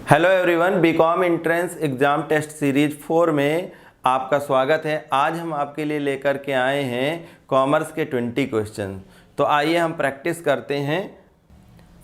Hello everyone, BCom entrance exam test series 4 में आपका स्वागत है। आज हम आपके लिए लेकर के आए हैं कॉमर्स के 20 क्वेश्चन। तो आइए हम प्रैक्टिस करते हैं।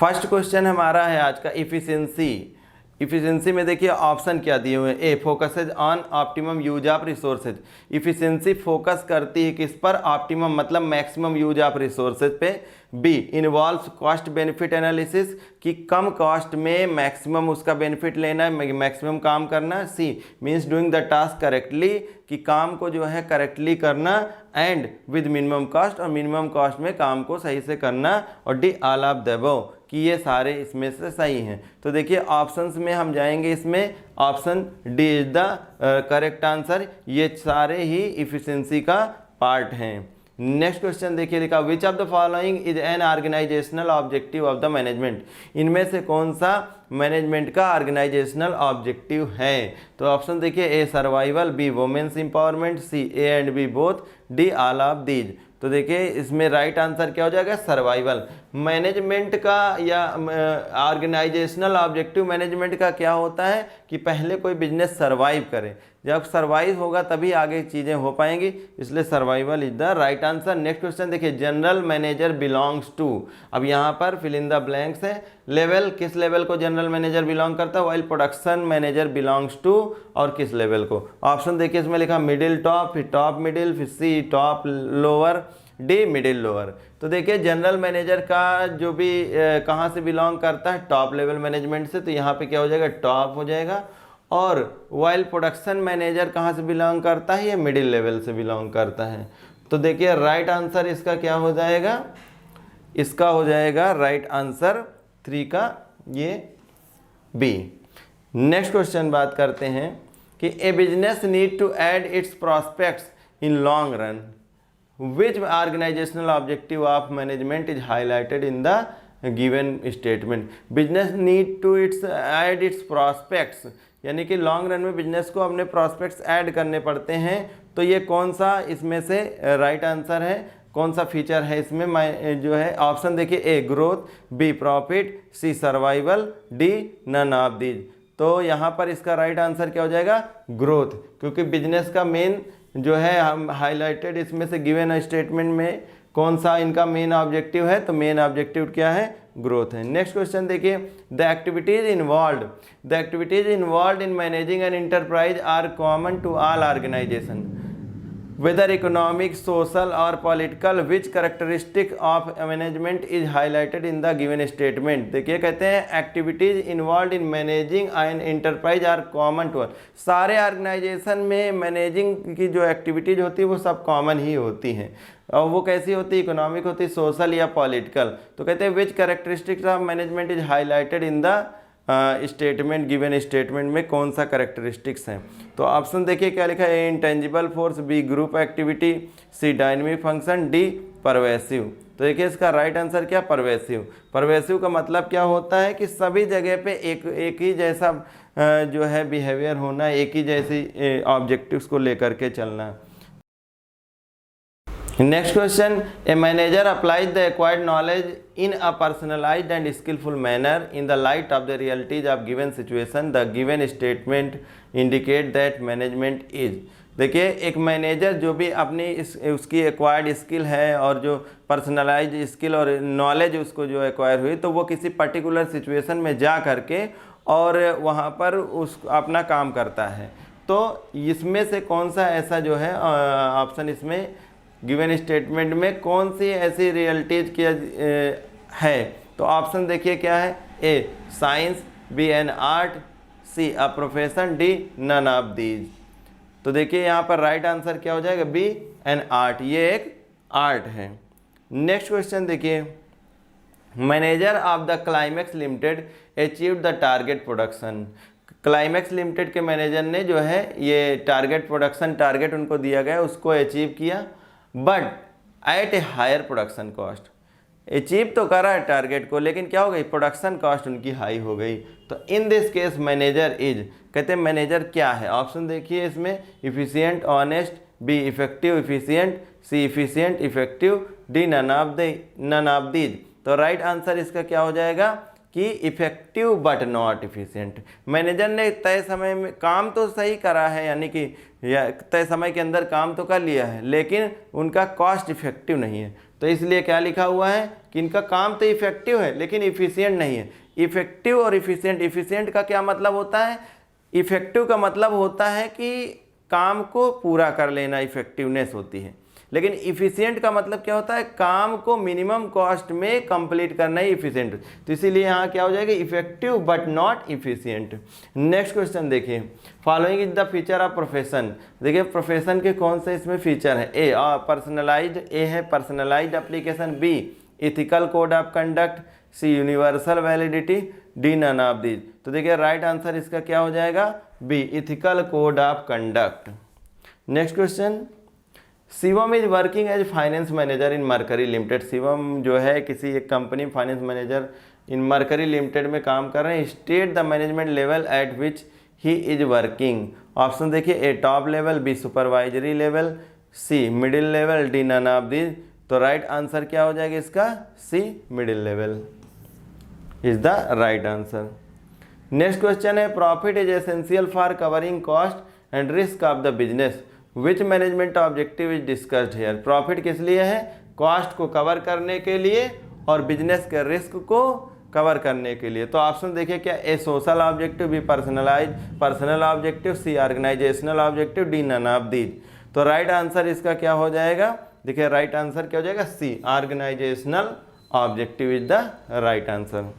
फर्स्ट क्वेश्चन हमारा है आज का इफ़िशियंसी। इफ़िशियंसी में देखिए ऑप्शन क्या दिए हुए हैं। A, focuses on optimum use of resources. Efficiency focus करती है किस पर? ऑप्टिमम मतलब मैक्सिमम यूज ऑफ रिसोर्सेज पे। B, involves cost benefit analysis कि कम कॉस्ट में मैक्सिमम उसका बेनिफिट लेना है, मैक्सिमम काम करना। C, means doing the task correctly कि काम को जो है करेक्टली करना एंड विद मिनिमम कॉस्ट, और मिनिमम कॉस्ट में काम को सही से करना। और D, all of the above कि ये सारे इसमें से सही हैं। तो देखिए ऑप्शंस में हम जाएंगे, इसमें option D is the correct answer. ये सारे ही इफिशिएंसी का पार्ट हैं। नेक्स्ट क्वेश्चन देखिए लिखा, which of the following is an organisational objective of the management. इनमें से कौन सा मैनेजमेंट का ऑर्गेनाइजेशनल ऑब्जेक्टिव है? तो ऑप्शन देखिए, A survival, B women's empowerment, C A and B both, D all of these. तो देखिए इसमें राइट आंसर क्या हो जाएगा? सर्वाइवल। मैनेजमेंट का या ऑर्गेनाइजेशनल ऑब्जेक्टिव मैनेजमेंट का क्या होता है कि पहले कोई बिजनेस सर्वाइव करे। जब सर्वाइव होगा तभी आगे चीज़ें हो पाएंगी, इसलिए survival is the right answer. Next question देखिए, जनरल मैनेजर बिलोंग्स टू। अब यहाँ पर फिल इन द ब्लैंक्स है। लेवल, किस लेवल को जनरल मैनेजर बिलोंग करता है? While production manager belongs to, और किस लेवल को? ऑप्शन देखिए इसमें लिखा मिडिल टॉप, फिर टॉप मिडिल, फिर C top lower, D middle lower. तो देखिए जनरल मैनेजर का जो भी कहाँ से बिलोंग करता है? टॉप लेवल मैनेजमेंट से, तो यहाँ पे क्या हो जाएगा? टॉप हो जाएगा। और वाइल प्रोडक्शन मैनेजर कहाँ से बिलोंग करता है? ये मिडिल लेवल से बिलोंग करता है। तो देखिए राइट आंसर इसका क्या हो जाएगा? इसका हो जाएगा राइट आंसर 3 का ये बी। नेक्स्ट क्वेश्चन बात करते हैं कि a business need to add its prospects in long run, which organizational objective of management is highlighted in the given statement? business need to add its prospects, यानी कि long run में business को अपने prospects add करने पड़ते हैं। तो ये कौन सा इसमें से राइट आंसर है? कौन सा फीचर है इसमें जो है? ऑप्शन देखिए, A growth, B profit, C survival, D none of these. तो यहाँ पर इसका राइट आंसर क्या हो जाएगा? ग्रोथ, क्योंकि बिजनेस का मेन जो है हम हाईलाइटेड इसमें से गिवन स्टेटमेंट में कौन सा इनका मेन ऑब्जेक्टिव है? तो मेन ऑब्जेक्टिव क्या है? ग्रोथ है। नेक्स्ट क्वेश्चन देखिए, the activities involved in managing an enterprise are common to all organisation whether economic, social or political, which characteristic of management is highlighted in the given statement? देखिए कहते हैं activities involve in managing an enterprise are common to all. सारे organisation में managing की जो activities होती है वो सब कॉमन ही होती हैं। और वो कैसी होती है? इकोनॉमिक होती है, सोशल या पॉलिटिकल। तो कहते हैं which characteristics of management is highlighted in the statement, given statement में कौन सा कैरेक्टरिस्टिक्स हैं? तो ऑप्शन देखिए क्या लिखा है, intangible force, B group activity, C dynamic function, D pervasive. तो देखिए इसका राइट आंसर क्या? परवेसिव। परवेसिव का मतलब क्या होता है कि सभी जगह पे एक ही जैसा जो है बिहेवियर होना, एक ही जैसी ऑब्जेक्टिव्स को लेकर के चलना। Next question, a manager applies the acquired knowledge in a personalised and skilful manner in the light of the realities of given situation, the given statement indicate that management is. देखिए एक manager जो भी अपनी उसकी acquired skill है और जो personalised skill और नॉलेज उसको जो एक्वायर हुई, तो वो किसी पर्टिकुलर सिचुएशन में जा करके और वहाँ पर उस अपना काम करता है। तो इसमें से कौन सा ऐसा जो है ऑप्शन इसमें गिवन स्टेटमेंट में कौन सी ऐसी रियलिटीज किया है? तो ऑप्शन देखिए क्या है, A science, B an art, C a profession, D none of these. तो देखिए यहाँ पर राइट आंसर क्या हो जाएगा? बी एन आर्ट, ये एक आर्ट है। नेक्स्ट क्वेश्चन देखिए, manager of the climax limited achieve the target production. Climax limited के मैनेजर ने जो है ये टारगेट प्रोडक्शन, टारगेट उनको दिया गया उसको अचीव किया, but at a higher production cost. Achieve तो करा है टारगेट को, लेकिन क्या हो गई? प्रोडक्शन कॉस्ट उनकी हाई हो गई। तो in this case manager is, कहते हैं मैनेजर क्या है? ऑप्शन देखिए इसमें, efficient, honest, B effective efficient, C efficient effective, D none of these. तो राइट आंसर इसका क्या हो जाएगा? कि effective but not efficient. Manager ने तय समय में काम तो सही करा है, यानी कि तय समय के अंदर काम तो कर लिया है, लेकिन उनका कॉस्ट इफ़ेक्टिव नहीं है। तो इसलिए क्या लिखा हुआ है कि इनका काम तो इफ़ेक्टिव है लेकिन इफ़िशिएंट नहीं है। इफ़ेक्टिव और इफ़िशिएंट, इफ़िशिएंट का क्या मतलब होता है? इफ़ेक्टिव का मतलब होता है कि काम को पूरा कर लेना, इफ़ेक्टिवनेस होती है। लेकिन इफ़िशिएंट का मतलब क्या होता है? काम को मिनिमम कॉस्ट में कंप्लीट करना ही इफ़िशिएंट। तो इसीलिए यहाँ क्या हो जाएगा? Effective but not efficient. Next question देखिए, following is the feature of profession. देखिए प्रोफेशन के कौन से इसमें फीचर हैं? ए पर्सनलाइज्ड, ए है personalised application, B ethical code of conduct, C universal validity, D none of these. तो देखिए राइट आंसर इसका क्या हो जाएगा? B ethical code of conduct. Next question, Shivam is working as finance manager in Mercury Limited. Shivam जो है किसी एक कंपनी में finance manager in Mercury Limited में काम कर रहे हैं। State the management level at which he is working. Option देखिए, ए top level, B supervisory level, C middle level, D none of these. तो राइट आंसर क्या हो जाएगा इसका? C middle level is the right answer. Next question है, profit is essential for covering cost and risk of the business, which management objective is discussed here. Profit किस लिए है? Cost को कवर करने के लिए और बिजनेस के रिस्क को कवर करने के लिए। तो ऑप्शन देखिए क्या, A social objective, B personal objective, C organisational objective, D none of these. तो राइट आंसर इसका क्या हो जाएगा? देखिए राइट आंसर क्या हो जाएगा? C organisational objective is the right answer.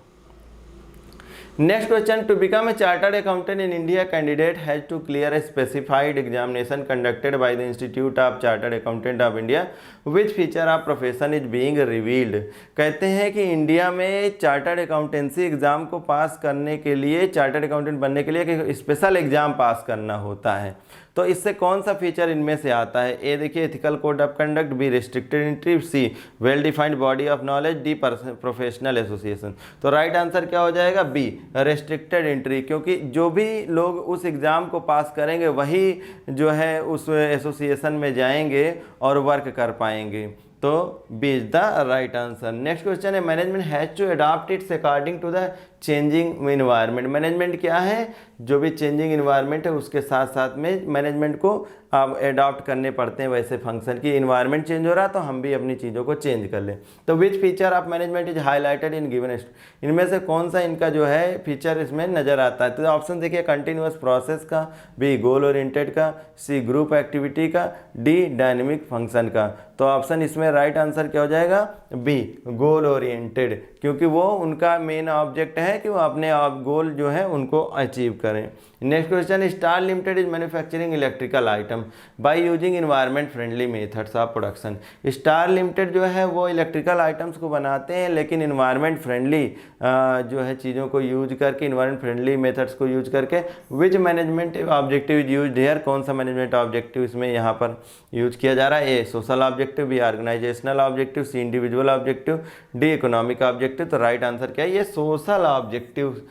Next question, to become a chartered accountant in India, candidate has to clear a specified examination conducted by the Institute of Chartered Accountant of India. Which feature of profession is being revealed? कहते हैं कि India में chartered accountancy exam को पास करने के लिए, chartered accountant बनने के लिए एक स्पेशल एग्ज़ाम पास करना होता है। तो इससे कौन सा फीचर इनमें से आता है? ए देखिए ethical code of conduct, B restricted entry, C well defined body of knowledge, D professional association. तो राइट आंसर क्या हो जाएगा? बी रिस्ट्रिक्टेड एंट्री, क्योंकि जो भी लोग उस एग्ज़ाम को पास करेंगे वही जो है उस एसोसिएशन में जाएंगे और वर्क कर पाएंगे। तो B is the right answer. Next question है, management has to adopt its according to the changing environment. Management क्या है? जो भी चेंजिंग इन्वायरमेंट है उसके साथ साथ में मैनेजमेंट को अब अडॉप्ट करने पड़ते हैं वैसे फंक्शन की। इन्वायरमेंट चेंज हो रहा है तो हम भी अपनी चीज़ों को चेंज कर लें। तो which feature of management is highlighted in given? इनमें से कौन सा इनका जो है फीचर इसमें नज़र आता है? तो ऑप्शन देखिए, कंटिन्यूअस प्रोसेस का, बी गोल ओरिएंटेड का, सी ग्रुप एक्टिविटी का, डी डायनेमिक फंक्शन का। तो ऑप्शन इसमें राइट आंसर क्या हो जाएगा? बी गोल ओरिएंटेड, क्योंकि वो उनका मेन ऑब्जेक्ट है कि वो अपने गोल जो है उनको अचीव करें। Next question, star limited is manufacturing electrical item by using environment friendly methods of production. Star limited जो है वो इलेक्ट्रिकल आइटम्स को बनाते हैं लेकिन इन्वायरमेंट फ्रेंडली जो है चीज़ों को यूज करके, इन्वायरमेंट फ्रेंडली मेथड्स को यूज करके। Which management objective is use here? कौन सा मैनेजमेंट ऑब्जेक्टिव इसमें यहाँ पर यूज किया जा रहा है? A social objective, B organisational objective, C individual objective, D economic objective. तो राइट आंसर क्या है? ये सोशल ऑब्जेक्टिव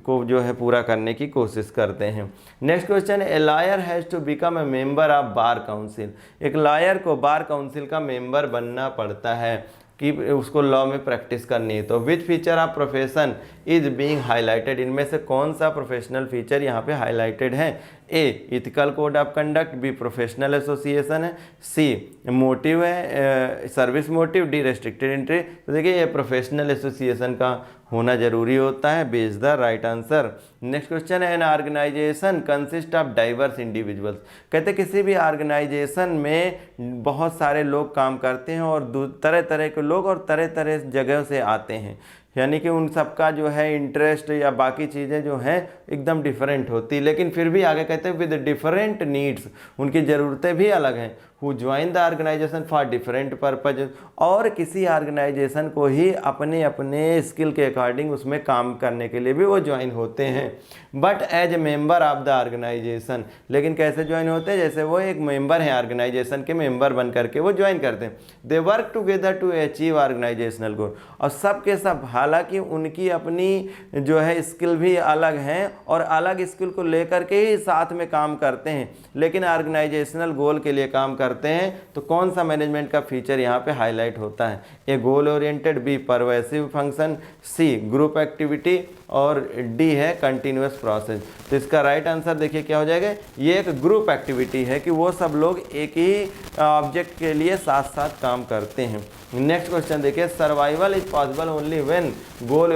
को जो है पूरा करने की कोशिश करते हैं। Next question, a lawyer has to become a member of bar council. एक लॉयर को बार काउंसिल का मेंबर बनना पड़ता है कि उसको लॉ में प्रैक्टिस करनी है। तो which feature of profession is being highlighted? इनमें से कौन सा प्रोफेशनल फीचर यहाँ पे हाईलाइटेड है? A ethical code of conduct, B professional association है, सी मोटिव है service motive, D restricted entry. तो देखिए ये प्रोफेशनल एसोसिएशन का होना जरूरी होता है। B is the right answer. Next question है, an organisation consist of diverse individuals. कहते किसी भी ऑर्गेनाइजेशन में बहुत सारे लोग काम करते हैं और तरह तरह के लोग और तरह तरह जगह से आते हैं, यानी कि उन सबका जो है इंटरेस्ट या बाकी चीज़ें जो हैं एकदम डिफरेंट होती, लेकिन फिर भी आगे कहते हैं विद डिफरेंट नीड्स, उनकी ज़रूरतें भी अलग हैं। Who join the organisation for different purpose, और किसी ऑर्गेनाइजेशन को ही अपने अपने स्किल के अकॉर्डिंग उसमें काम करने के लिए भी वो ज्वाइन होते हैं। But as a member of the organisation, लेकिन कैसे ज्वाइन होते हैं? जैसे वो एक मेंबर हैं ऑर्गेनाइजेशन के, मेंबर बन करके वो ज्वाइन करते हैं। They work together to achieve organisational goal, और सब के सब हालांकि उनकी अपनी जो है स्किल भी अलग हैं और अलग स्किल को लेकर के ही साथ में काम करते हैं, लेकिन ऑर्गेनाइजेशनल गोल के लिए काम करते हैं तो कौन सा मैनेजमेंट का फीचर यहाँ पे हाईलाइट होता है? A goal oriented, B pervasive function, C group activity और डी है कंटिन्यूअस प्रोसेस। तो इसका राइट आंसर देखिए क्या हो जाएगा, ये एक ग्रुप एक्टिविटी है कि वो सब लोग एक ही ऑब्जेक्ट के लिए साथ साथ काम करते हैं। नेक्स्ट क्वेश्चन देखिए, survival is possible only when goal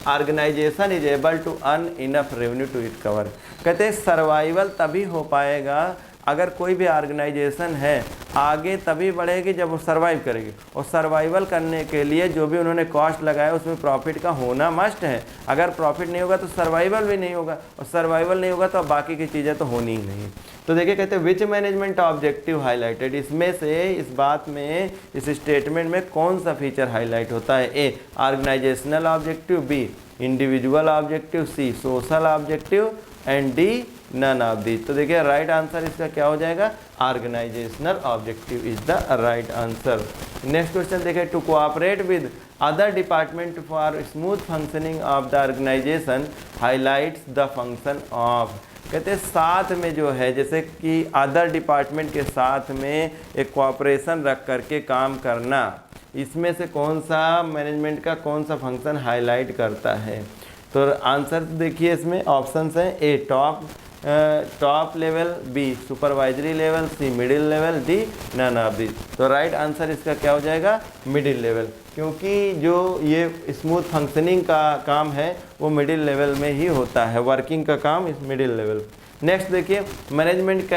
organisation is able to earn enough revenue to recover. कहते हैं सर्वाइवल तभी हो पाएगा अगर कोई भी ऑर्गेनाइजेशन है आगे तभी बढ़ेगी जब वो सर्वाइव करेगी, और सर्वाइवल करने के लिए जो भी उन्होंने कॉस्ट लगाया उसमें प्रॉफिट का होना मस्ट है। अगर प्रॉफिट नहीं होगा तो सर्वाइवल भी नहीं होगा, और सर्वाइवल नहीं होगा तो बाकी की चीज़ें तो होनी ही नहीं। तो देखिए कहते हैं विच मैनेजमेंट ऑब्जेक्टिव हाईलाइटेड, इसमें से इस बात में इस स्टेटमेंट में कौन सा फीचर हाईलाइट होता है? A organisational objective, B individual objective, C social objective and D none of this. तो देखिए राइट आंसर इसका क्या हो जाएगा, organisational objective is the right answer. Next question देखिए, to cooperate with other department for smooth functioning of the organisation highlights the function of. कहते हैं साथ में जो है, जैसे कि अदर डिपार्टमेंट के साथ में एक कोऑपरेशन रख करके काम करना, इसमें से कौन सा मैनेजमेंट का कौन सा फंक्शन हाईलाइट करता है? तो आंसर देखिए इसमें ऑप्शंस हैं, A top level, B supervisory level, C middle level, D none of this. तो राइट आंसर इसका क्या हो जाएगा, मिडिल लेवल, क्योंकि जो ये स्मूथ फंक्शनिंग का काम है वो मिडिल लेवल में ही होता है, वर्किंग का काम इस मिडिल लेवल। नेक्स्ट देखिए, management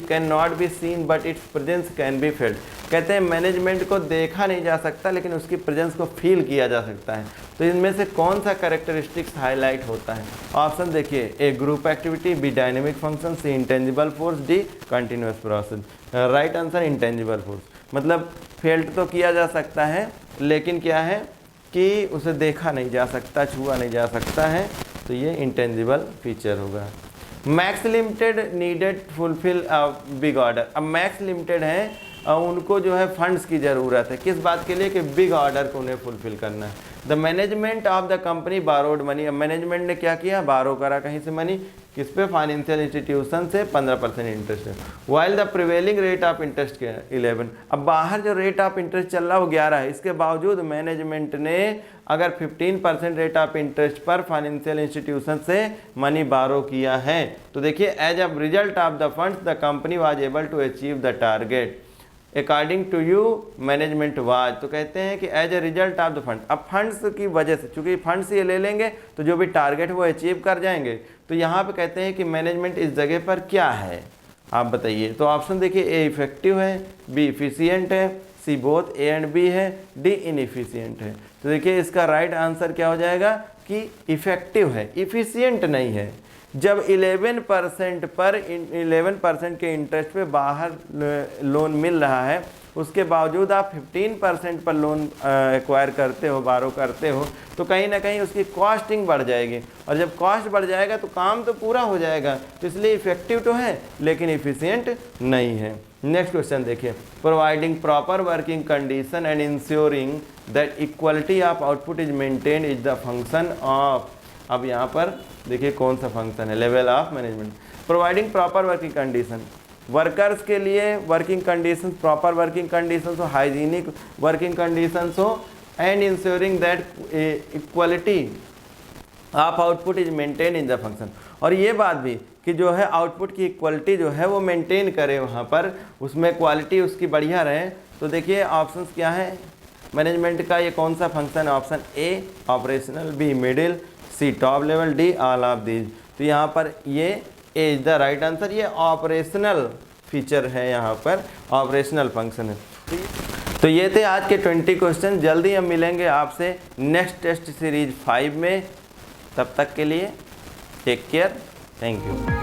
can not be seen but it's presence can be failed. कहते हैं मैनेजमेंट को देखा नहीं जा सकता लेकिन उसकी प्रेजेंस को फील किया जा सकता है। तो इनमें से कौन सा कैरेक्टरिस्टिक्स हाईलाइट होता है? ऑप्शन देखिए, A group activity, B dynamic function, C intangible force, D continuous process. Right answer intangible force, मतलब फेल्ट तो किया जा सकता है लेकिन क्या है कि उसे देखा नहीं जा सकता, छुआ नहीं जा सकता है, तो ये इंटेंजिबल फीचर होगा। Max limited needed fulfil big order. अब मैक्स लिमिटेड है उनको जो है फंड्स की ज़रूरत है, किस बात के लिए कि बिग ऑर्डर को उन्हें फुलफिल करना है। The management of the company borrowed money. अब मैनेजमेंट ने क्या किया, बारो करा कहीं से मनी, किस पे, फाइनेंशियल इंस्टीट्यूशन से 15% इंटरेस्ट है। While the prevailing rate of interest के 11। अब बाहर जो रेट ऑफ इंटरेस्ट चल रहा है वो 11 है, इसके बावजूद मैनेजमेंट ने अगर 15% रेट ऑफ इंटरेस्ट पर फाइनेंशियल इंस्टीट्यूशन से मनी बारो किया है, तो देखिए as a result of the funds the company was able to achieve the target according to you management was. तो कहते हैं कि as a result of the fund, अब फंड्स की वजह से, चूंकि फंड्स ये ले लेंगे तो जो भी टारगेट वो अचीव कर जाएंगे। तो यहाँ पे कहते हैं कि मैनेजमेंट इस जगह पर क्या है, आप बताइए। तो ऑप्शन देखिए, ए इफेक्टिव है, बी इफिशियंट है, C both A and B है, डी इनएफिशिएंट है। तो देखिए इसका राइट आंसर क्या हो जाएगा कि इफेक्टिव है, इफिशियंट नहीं है। जब 11% पर 11% के इंटरेस्ट पे बाहर लोन मिल रहा है, उसके बावजूद आप 15% पर लोन एक्वायर करते हो, बारो करते हो, तो कहीं ना कहीं उसकी कॉस्टिंग बढ़ जाएगी, और जब कॉस्ट बढ़ जाएगा तो काम तो पूरा हो जाएगा। तो इसलिए इफेक्टिव तो है लेकिन इफिशियंट नहीं है। नेक्स्ट क्वेश्चन देखिए, providing proper working condition and ensuring that equality of output is maintain is the function of. अब यहाँ पर देखिए कौन सा फंक्शन है, level of management. Providing proper working condition, workers के लिए working condition, proper working condition हो, हाइजीनिक वर्किंग कंडीशन हो, and ensuring that equality of output is maintain in the function. और ये बात भी कि जो है आउटपुट की इक्वलिटी जो है वो मेंटेन करे, वहाँ पर उसमें क्वालिटी उसकी बढ़िया रहे। तो देखिए ऑप्शंस क्या है मैनेजमेंट का, ये कौन सा फंक्शन है? Option A operational, B middle, C top level, D all of these. तो यहाँ पर ये A is the right answer, ये ऑपरेशनल फीचर है, यहाँ पर ऑपरेशनल फंक्शन है। तो ये थे आज के 20 क्वेश्चन। जल्दी हम मिलेंगे आपसे नेक्स्ट टेस्ट सीरीज 5 में। तब तक के लिए take care, thank you.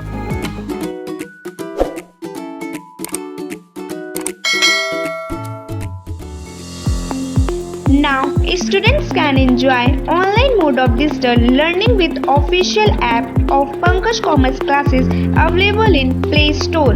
Now, students can enjoy online mode of digital learning with official app of Pankaj Commerce Classes available in Play Store.